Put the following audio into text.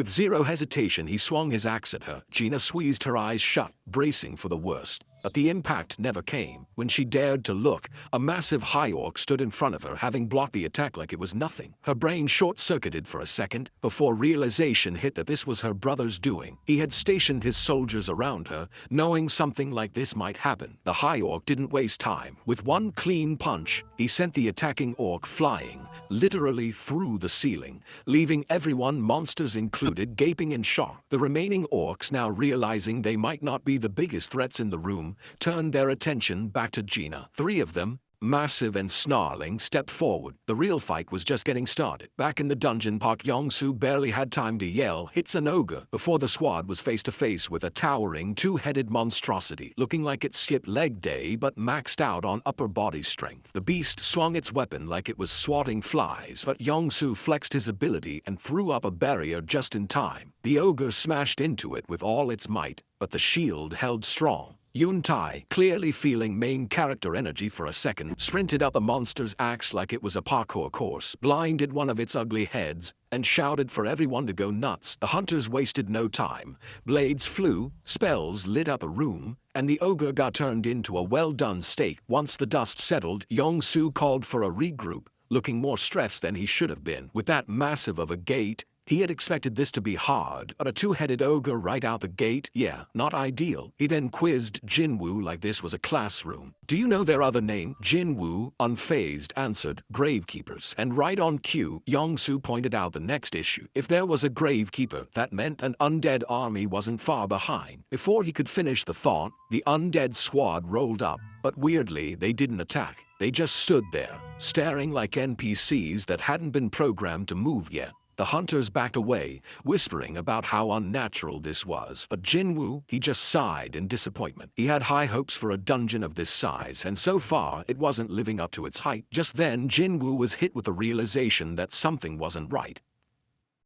With zero hesitation, he swung his axe at her. Gina squeezed her eyes shut, bracing for the worst. But the impact never came. When she dared to look, a massive high orc stood in front of her, having blocked the attack like it was nothing. Her brain short-circuited for a second before realization hit that this was her brother's doing. He had stationed his soldiers around her, knowing something like this might happen. The high orc didn't waste time. With one clean punch, he sent the attacking orc flying, literally through the ceiling, leaving everyone, monsters included, gaping in shock. The remaining orcs, now realizing they might not be the biggest threats in the room, turned their attention back to Gina. Three of them, massive and snarling, stepped forward. The real fight was just getting started. Back in the dungeon, Park Yong-soo barely had time to yell, "It's an ogre," before the squad was face to face with a towering two-headed monstrosity, looking like it skipped leg day but maxed out on upper body strength. The beast swung its weapon like it was swatting flies, but Yong-soo flexed his ability and threw up a barrier just in time. The ogre smashed into it with all its might, but the shield held strong. Yun Tai, clearly feeling main character energy for a second, sprinted up the monster's axe like it was a parkour course, blinded one of its ugly heads, and shouted for everyone to go nuts. The hunters wasted no time. Blades flew, spells lit up a room, and the ogre got turned into a well-done steak. Once the dust settled, Yong-soo called for a regroup, looking more stressed than he should have been. With that massive of a gate, he had expected this to be hard, but a two-headed ogre right out the gate? Yeah, not ideal. He then quizzed Jinwoo like this was a classroom. "Do you know their other name?" Jinwoo, unfazed, answered, "Gravekeepers." And right on cue, Yong-soo pointed out the next issue. If there was a gravekeeper, that meant an undead army wasn't far behind. Before he could finish the thought, the undead squad rolled up. But weirdly, they didn't attack. They just stood there, staring like NPCs that hadn't been programmed to move yet. The hunters backed away, whispering about how unnatural this was. But Jinwoo, he just sighed in disappointment. He had high hopes for a dungeon of this size, and so far, it wasn't living up to its hype. Just then, Jinwoo was hit with the realization that something wasn't right.